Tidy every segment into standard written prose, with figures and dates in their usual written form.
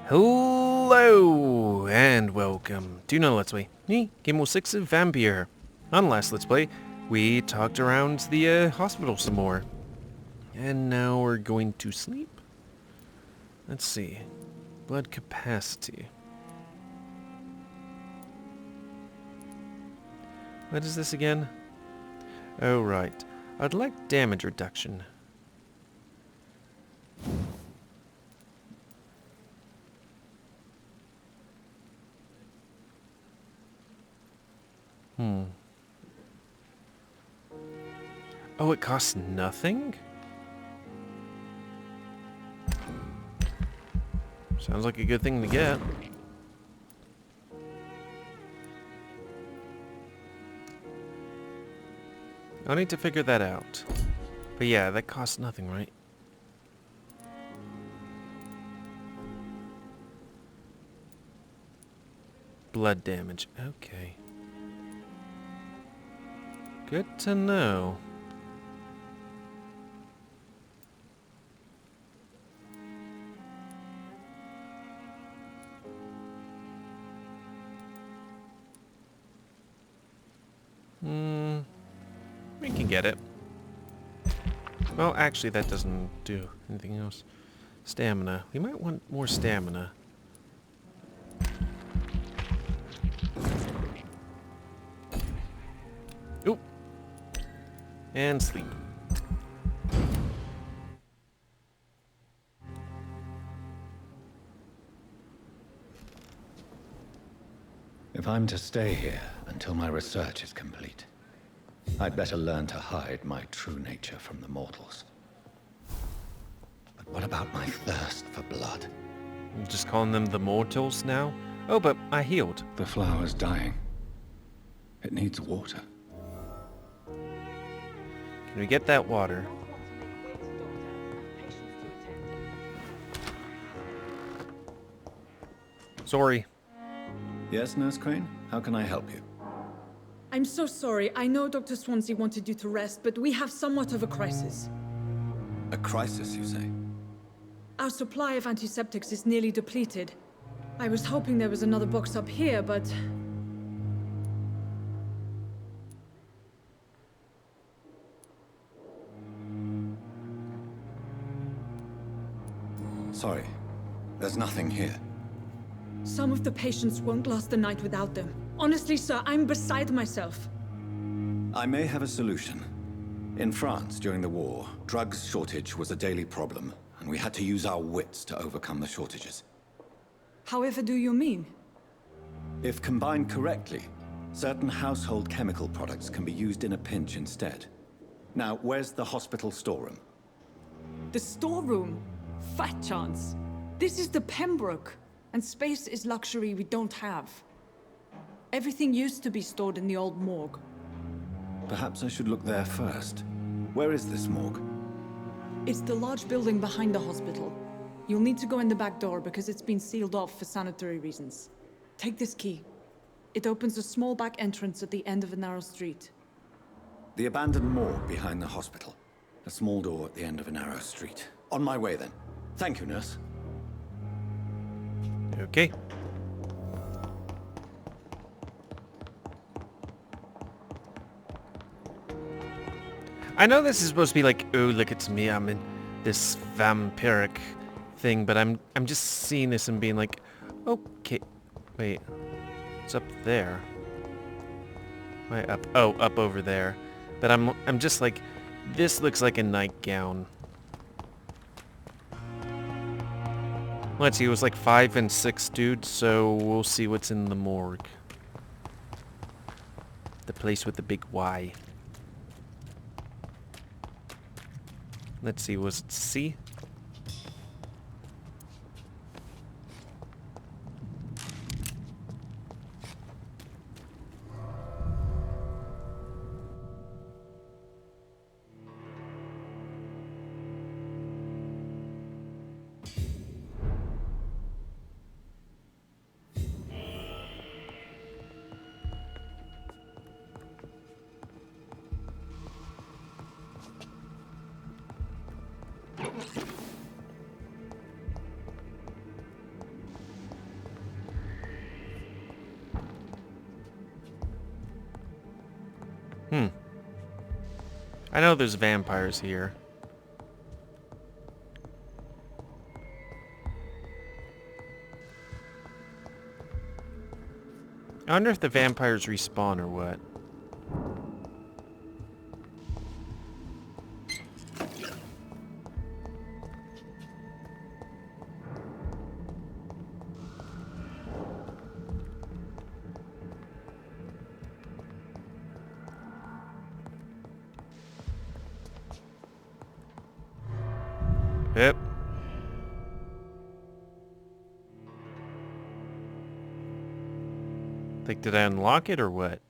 Hello and welcome to another Let's Play. Me, GamerWolfSix of Vampyr. On last Let's Play, we talked around the hospital some more. And now we're going to sleep. Let's see. Blood capacity. What is this again? Oh right. I'd like damage reduction. Oh, it costs nothing? Sounds like a good thing to get. I'll need to figure that out. But yeah, that costs nothing, right? Blood damage. Okay. Good to know. We can get it. Well, actually, that doesn't do anything else. Stamina. We might want more stamina. Oop. And sleep. If I'm to stay here until my research is complete, I'd better learn to hide my true nature from the mortals. But what about my thirst for blood? I'm just calling them the mortals now? Oh, but I healed. The flower's dying. It needs water. Can we get that water? Sorry. Yes, Nurse Crane? How can I help you? I'm so sorry. I know Dr. Swansea wanted you to rest, but we have somewhat of a crisis. A crisis, you say? Our supply of antiseptics is nearly depleted. I was hoping there was another box up here, but... Sorry. There's nothing here. Some of the patients won't last the night without them. Honestly, sir, I'm beside myself. I may have a solution. In France, during the war, drugs shortage was a daily problem, and we had to use our wits to overcome the shortages. However do you mean? If combined correctly, certain household chemical products can be used in a pinch instead. Now, where's the hospital storeroom? The storeroom? Fat chance. This is the Pembroke, and space is luxury we don't have. Everything used to be stored in the old morgue. Perhaps I should look there first. Where is this morgue? It's the large building behind the hospital. You'll need to go in the back door because it's been sealed off for sanitary reasons. Take this key. It opens a small back entrance at the end of a narrow street. The abandoned morgue behind the hospital. A small door at the end of a narrow street. On my way then. Thank you, nurse. Okay. I know this is supposed to be like, oh, look, it's me, I'm in this vampiric thing, but I'm just seeing this and being like, okay, wait, it's up there. Why up? Oh, up over there. But I'm just like, this looks like a nightgown. Let's see, it was like 5 and 6 dudes, so we'll see what's in the morgue. The place with the big Y. Let's see, was it C? I know there's vampires here. I wonder if the vampires respawn or what. Yep. Like, did I unlock it or what?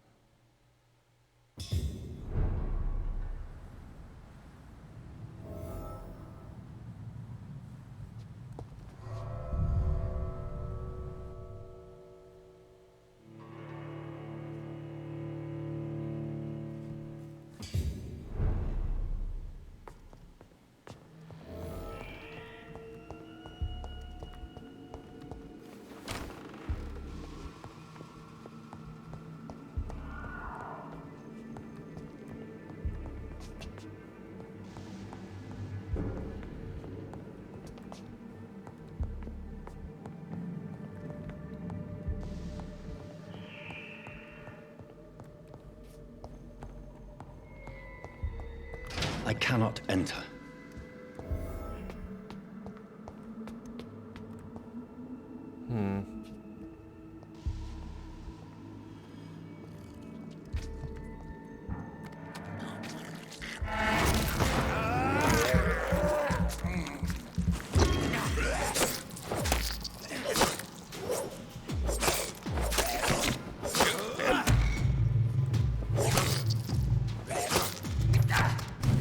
I cannot enter.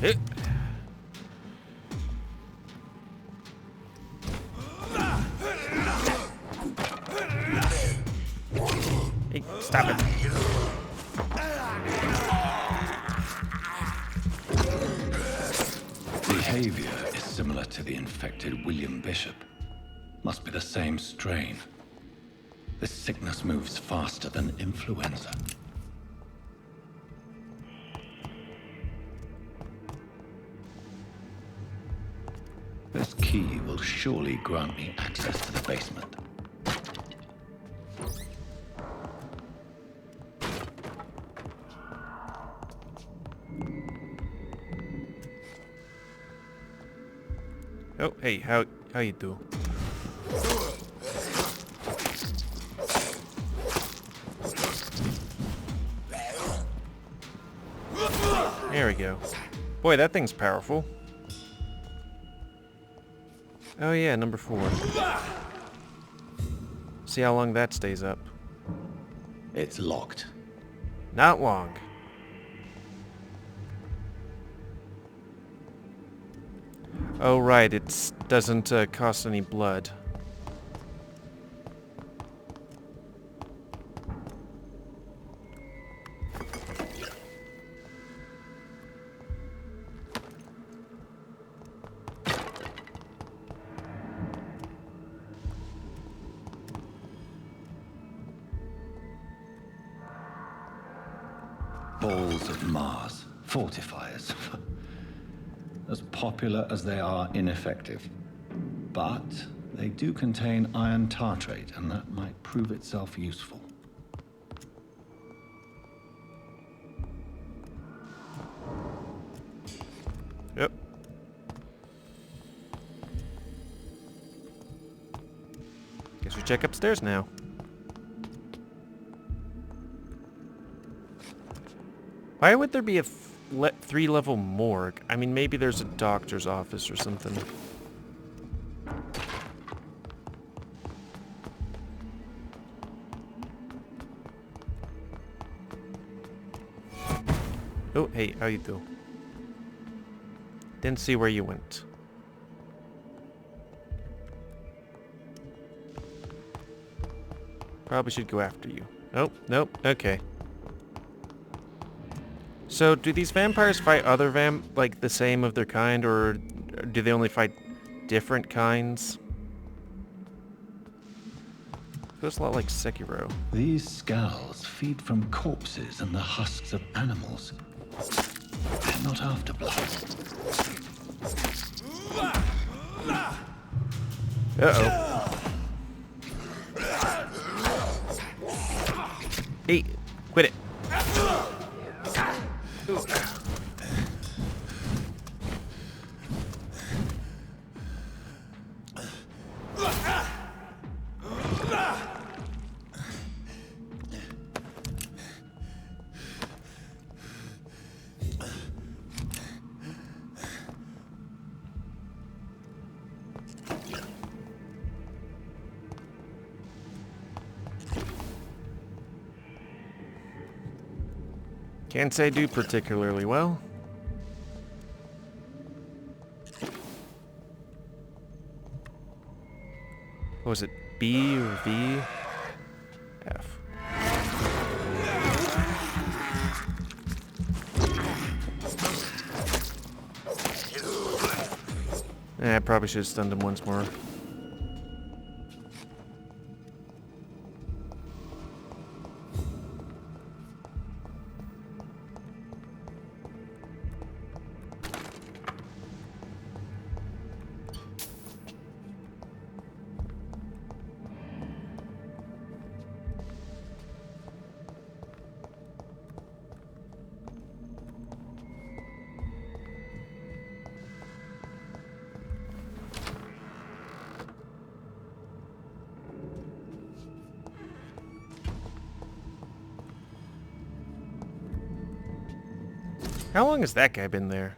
Hit. Hey, stop it. Behavior is similar to the infected William Bishop. Must be the same strain. This sickness moves faster than influenza. This key will surely grant me access to the basement. Oh, hey, how you do? There we go. Boy, that thing's powerful. Oh yeah, number 4. See how long that stays up. It's locked. Not long. Oh right, it doesn't cost any blood. Balls of Mars. Fortifiers. As popular as they are ineffective. But they do contain iron tartrate, and that might prove itself useful. Yep. Guess we check upstairs now. Why would there be a 3-level morgue? I mean, maybe there's a doctor's office or something. Oh, hey, how you do? Didn't see where you went. Probably should go after you. Oh, nope, okay. So, do these vampires fight other like the same of their kind, or do they only fight different kinds? Feels a lot like Sekiro. These skulls feed from corpses and the husks of animals. not after blood. Uh-oh. Hey, quit it. Ooh. Can't say I do particularly well. What was it? B or V? F. I probably should have stunned him once more. How long has that guy been there?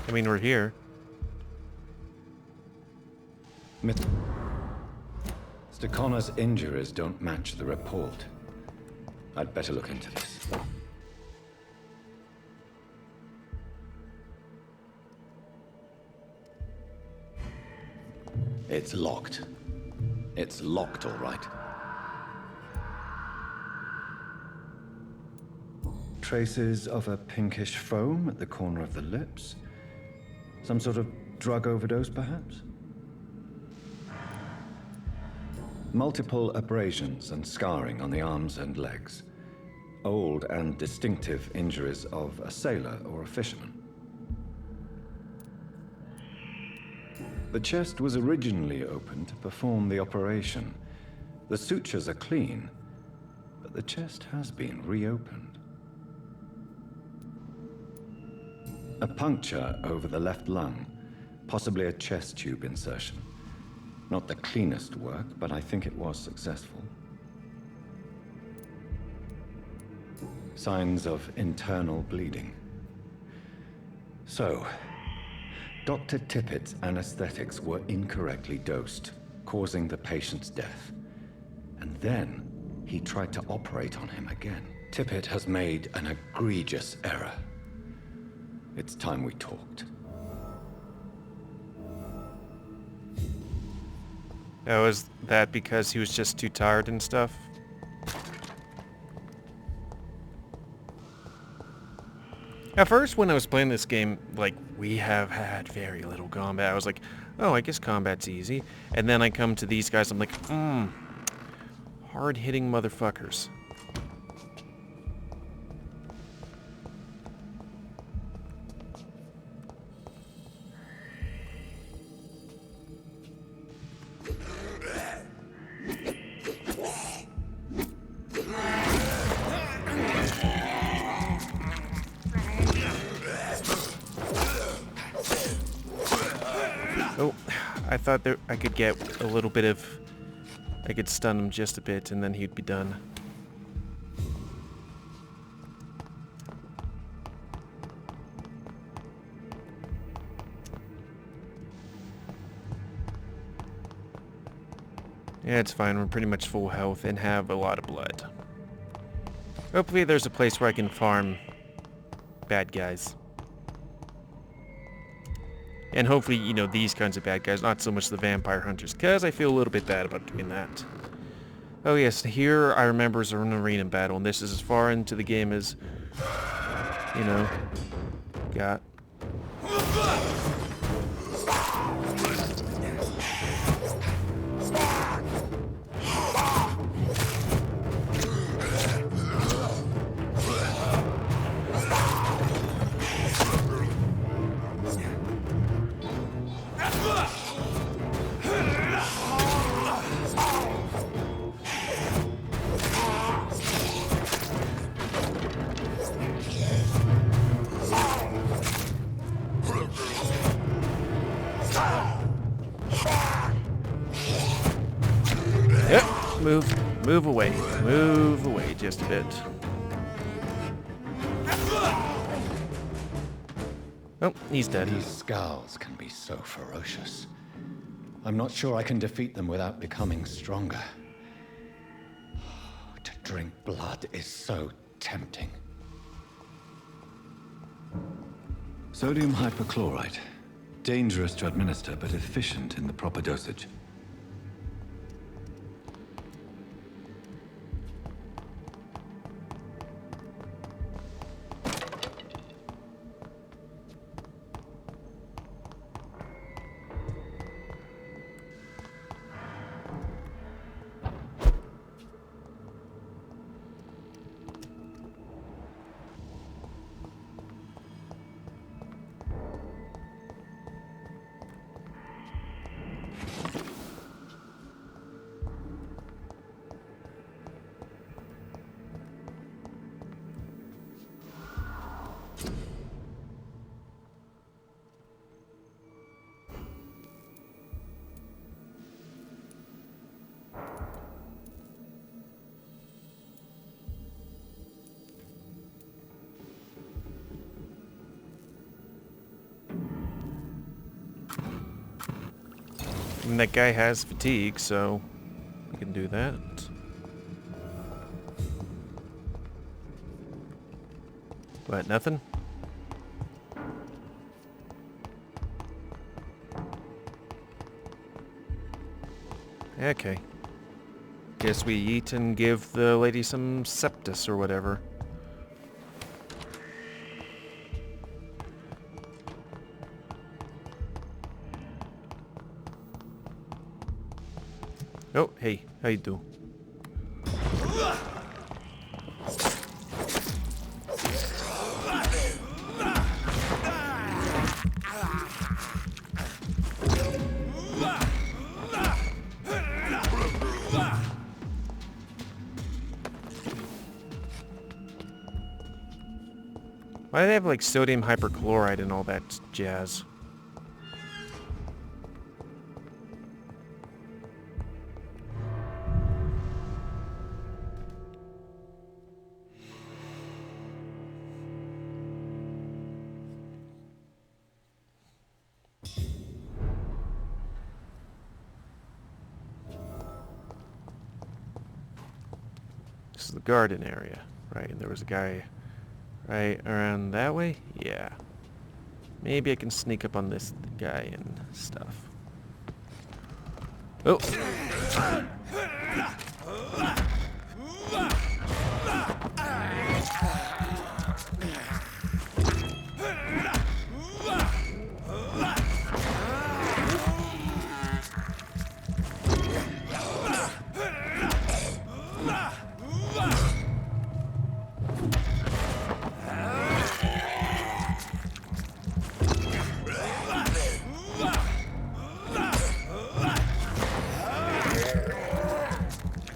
I mean, we're here. Mr. Connor's injuries don't match the report. I'd better look into this. It's locked. It's locked, all right. Traces of a pinkish foam at the corner of the lips. Some sort of drug overdose, perhaps? Multiple abrasions and scarring on the arms and legs. Old and distinctive injuries of a sailor or a fisherman. The chest was originally opened to perform the operation. The sutures are clean, but the chest has been reopened. A puncture over the left lung, possibly a chest tube insertion. Not the cleanest work, but I think it was successful. Signs of internal bleeding. So, Dr. Tippett's anesthetics were incorrectly dosed, causing the patient's death. And then, he tried to operate on him again. Tippett has made an egregious error. It's time we talked. Oh, is that because he was just too tired and stuff? At first, when I was playing this game, like, we have had very little combat. I was like, oh, I guess combat's easy. And then I come to these guys, I'm like, hard-hitting motherfuckers. Oh, I thought that I could get a little bit of... I could stun him just a bit and then he'd be done. Yeah, it's fine. We're pretty much full health and have a lot of blood. Hopefully there's a place where I can farm bad guys. And hopefully, you know, these kinds of bad guys, not so much the vampire hunters, because I feel a little bit bad about doing that. Oh yes, here I remember is an arena battle, and this is as far into the game as, you know, got. Yep, move away just a bit. Oh, he's dead. These scowls can be so ferocious. I'm not sure I can defeat them without becoming stronger. To drink blood is so tempting. Sodium hypochlorite. Dangerous to administer, but efficient in the proper dosage. And that guy has fatigue, so we can do that. What, nothing? Okay. Guess we eat and give the lady some septus or whatever. Oh, hey, how you do? Why do they have like sodium hyperchloride and all that jazz? This is the garden area, right? And there was a guy right around that way? Yeah. Maybe I can sneak up on this guy and stuff. Oh!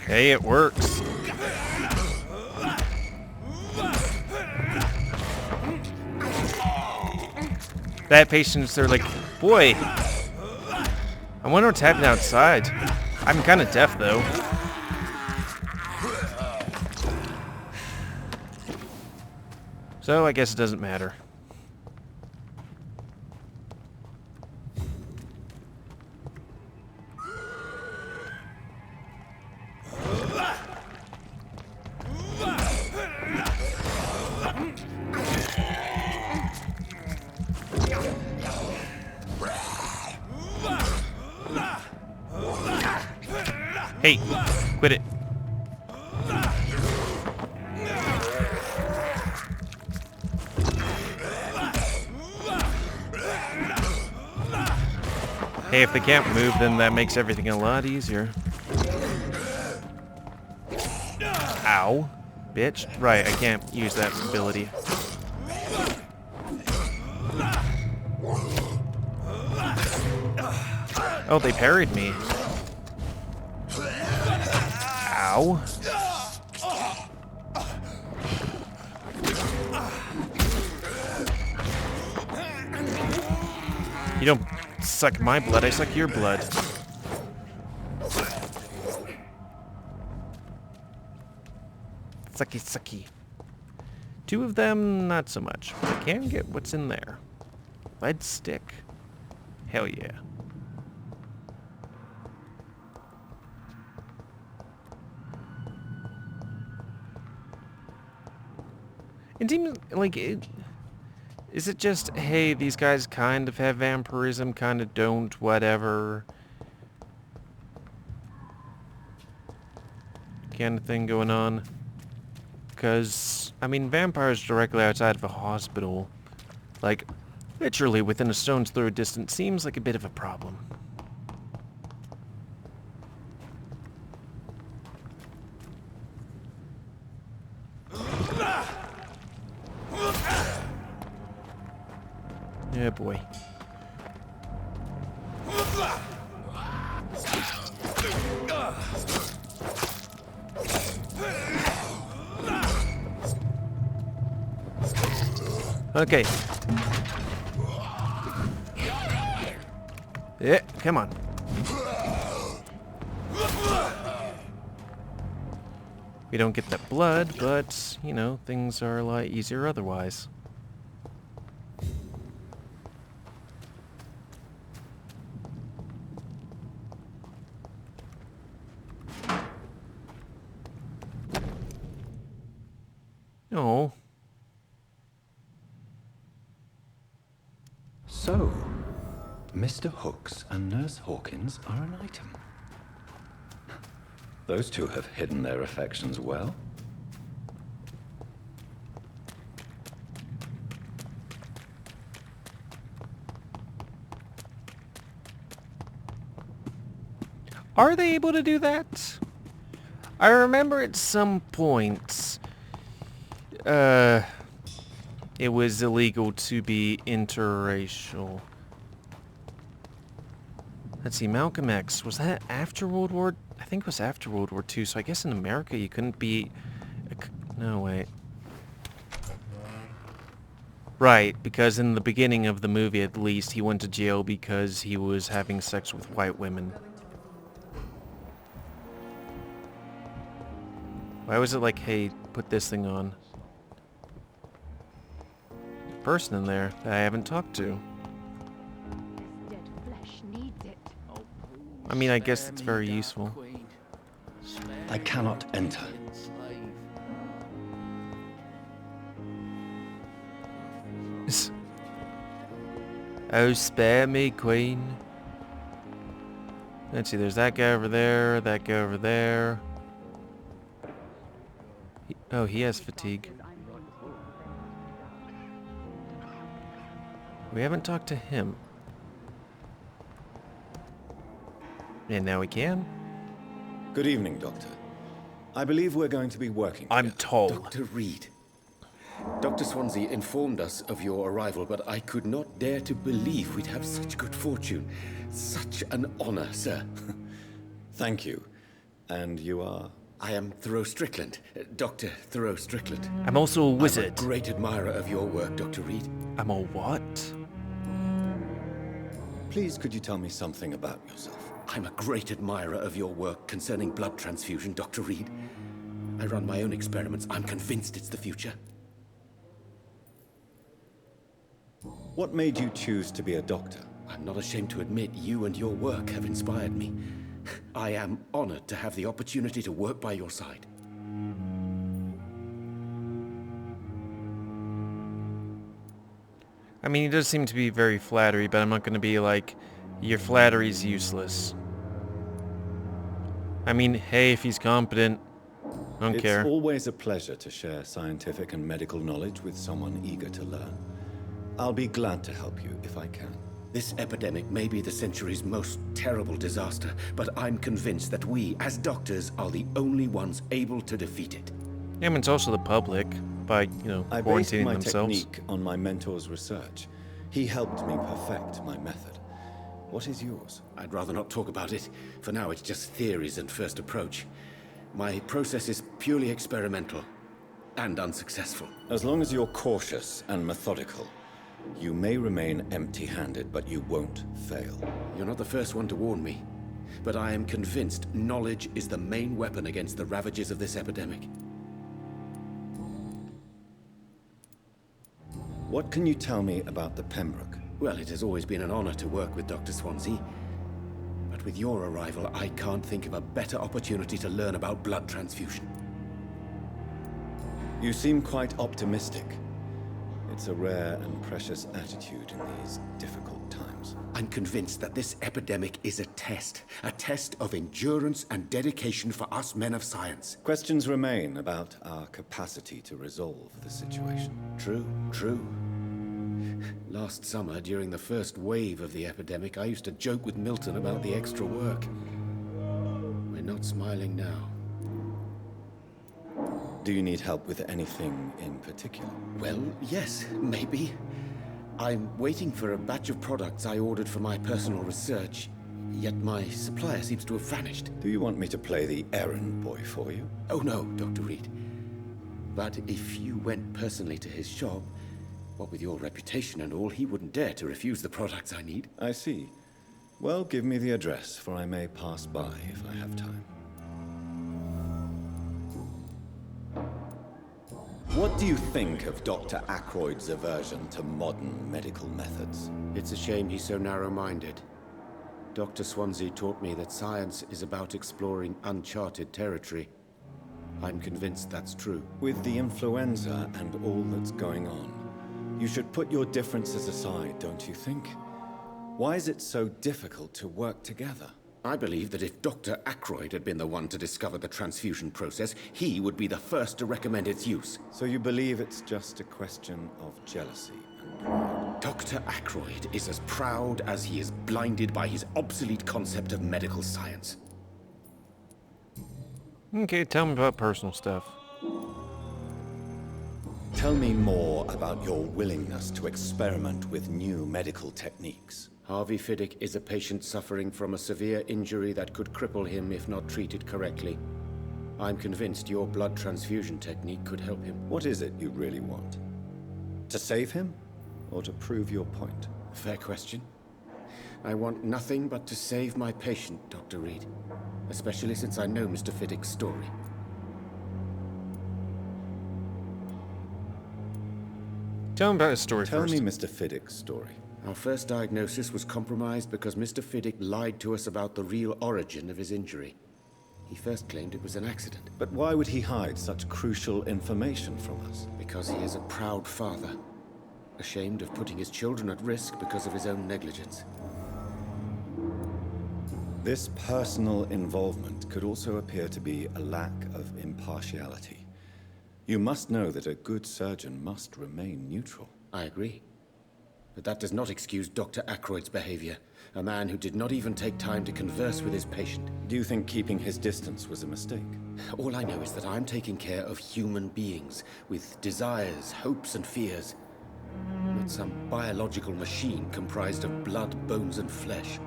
Hey, it works. That patients are like, boy, I wonder what's happening outside. I'm kind of deaf though. So I guess it doesn't matter. Hey, quit it. Hey, if they can't move, then that makes everything a lot easier. Ow. Bitch. Right, I can't use that ability. Oh, they parried me. Ow. You don't suck my blood, I suck your blood. Sucky, sucky. Two of them, not so much. I can get what's in there. Lead stick. Hell yeah. It seems like is it just, hey, these guys kind of have vampirism, kind of don't, whatever kind of thing going on? Because, I mean, vampires directly outside of a hospital, like, literally within a stone's throw distance, seems like a bit of a problem. Yeah, boy. Okay. Yeah, come on. We don't get that blood, but, you know, things are a lot easier otherwise. Oh. So, Mr. Hooks and Nurse Hawkins are an item. Those two have hidden their affections well. Are they able to do that? I remember at some point, it was illegal to be interracial. Let's see, Malcolm X, was that after World War... I think it was after World War II, so I guess in America you couldn't be... No, wait. Right, because in the beginning of the movie, at least, he went to jail because he was having sex with white women. Why was it like, hey, put this thing on? Person in there that I haven't talked to. I mean, I guess it's very useful. I cannot enter. Oh, spare me, Queen. Let's see, there's that guy over there, that guy over there. Oh, he has fatigue. We haven't talked to him. And now we can. Good evening, Doctor. I believe we're going to be working I'm together. tall. Dr. Reid. Dr. Swansea informed us of your arrival, but I could not dare to believe we'd have such good fortune. Such an honor, sir. Thank you. And you are? I am Thoreau Strickland, Dr. Thoreau Strickland. I'm also a I'm wizard. a great admirer of your work, Dr. Reid. I'm a what? Please, could you tell me something about yourself? I'm a great admirer of your work concerning blood transfusion, Dr. Reid. I run my own experiments. I'm convinced it's the future. What made you choose to be a doctor? I'm not ashamed to admit you and your work have inspired me. I am honored to have the opportunity to work by your side. I mean, he does seem to be very flattery, but I'm not going to be like, your flattery's useless. I mean, hey, if he's competent. I don't care. It's always a pleasure to share scientific and medical knowledge with someone eager to learn. I'll be glad to help you if I can. This epidemic may be the century's most terrible disaster, but I'm convinced that we, as doctors, are the only ones able to defeat it. Yeah, I mean, it's also the public by, I based quarantining my themselves. technique on my mentor's research. He helped me perfect my method. What is yours? I'd rather not talk about it. For now, it's just theories and first approach. My process is purely experimental and unsuccessful. As long as you're cautious and methodical, you may remain empty-handed, but you won't fail. You're not the first one to warn me, but I am convinced knowledge is the main weapon against the ravages of this epidemic. What can you tell me about the Pembroke? Well, it has always been an honor to work with Dr. Swansea. But with your arrival, I can't think of a better opportunity to learn about blood transfusion. You seem quite optimistic. It's a rare and precious attitude in these difficult times. I'm convinced that this epidemic is a test of endurance and dedication for us men of science. Questions remain about our capacity to resolve the situation. True. Last summer, during the first wave of the epidemic, I used to joke with Milton about the extra work. We're not smiling now. Do you need help with anything in particular? Well, yes, maybe. I'm waiting for a batch of products I ordered for my personal research, yet my supplier seems to have vanished. Do you want me to play the errand boy for you? Oh no, Dr. Reid. But if you went personally to his shop, what with your reputation and all, he wouldn't dare to refuse the products I need. I see. Well, give me the address, for I may pass by if I have time. What do you think of Dr. Ackroyd's aversion to modern medical methods? It's a shame he's so narrow-minded. Dr. Swansea taught me that science is about exploring uncharted territory. I'm convinced that's true. With the influenza and all that's going on, you should put your differences aside, don't you think? Why is it so difficult to work together? I believe that if Dr. Ackroyd had been the one to discover the transfusion process, he would be the first to recommend its use. So you believe it's just a question of jealousy and pride? Dr. Ackroyd is as proud as he is blinded by his obsolete concept of medical science. Okay, tell me about personal stuff. Tell me more about your willingness to experiment with new medical techniques. Harvey Fiddick is a patient suffering from a severe injury that could cripple him if not treated correctly. I'm convinced your blood transfusion technique could help him. What is it you really want? To save him? Or to prove your point? Fair question. I want nothing but to save my patient, Dr. Reid. Especially since I know Mr. Fiddick's story. Tell me about his story Tell first. me Mr. Fiddick's story. Our first diagnosis was compromised because Mr. Fiddick lied to us about the real origin of his injury. He first claimed it was an accident. But why would he hide such crucial information from us? Because he is a proud father, ashamed of putting his children at risk because of his own negligence. This personal involvement could also appear to be a lack of impartiality. You must know that a good surgeon must remain neutral. I agree. But that does not excuse Dr. Ackroyd's behavior, a man who did not even take time to converse with his patient. Do you think keeping his distance was a mistake? All I know is that I'm taking care of human beings with desires, hopes, and fears. Not some biological machine comprised of blood, bones, and flesh.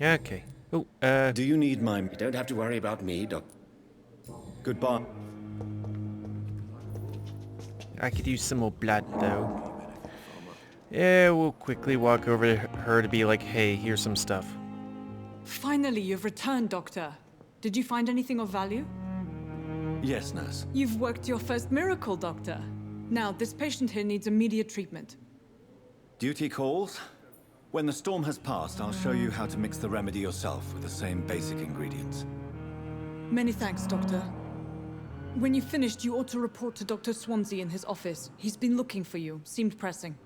Yeah, okay. Oh, Do you need my... You don't have to worry about me, Doc. Goodbye. I could use some more blood, though. Yeah, we'll quickly walk over to her to be like, hey, here's some stuff. Finally, you've returned, Doctor. Did you find anything of value? Yes, nurse. You've worked your first miracle, Doctor. Now, this patient here needs immediate treatment. Duty calls. When the storm has passed, I'll show you how to mix the remedy yourself with the same basic ingredients. Many thanks, Doctor. When you've finished, you ought to report to Dr. Swansea in his office. He's been looking for you. Seemed pressing.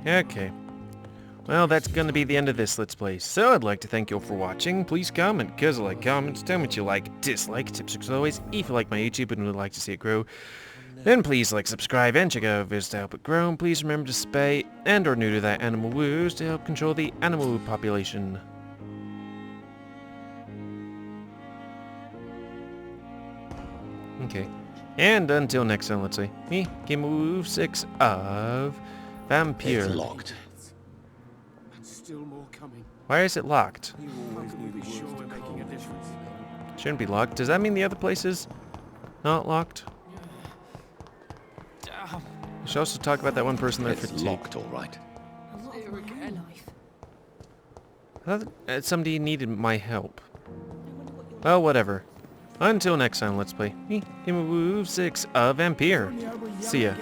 Okay. Well, that's gonna be the end of this Let's Play. So I'd like to thank you all for watching. Please comment, cause I like comments. Tell me what you like, dislike, tips, as always. If you like my YouTube and would like to see it grow, then please like, subscribe, and check out videos to help it grow. And please remember to spay and or neuter that animal woos to help control the animal population. Okay. And until next time, let's say, me, GamerWolfSix of Vampyr. It's locked. And still more coming. Why is it locked? How can we be sure we're making a difference? Shouldn't be locked. Does that mean the other place is not locked? We should also talk about that one person there It's for locked, all right. I thought somebody needed my help. Well, whatever. Until next time, let's play. Me, GamerWolfSix of Vampyr. See ya.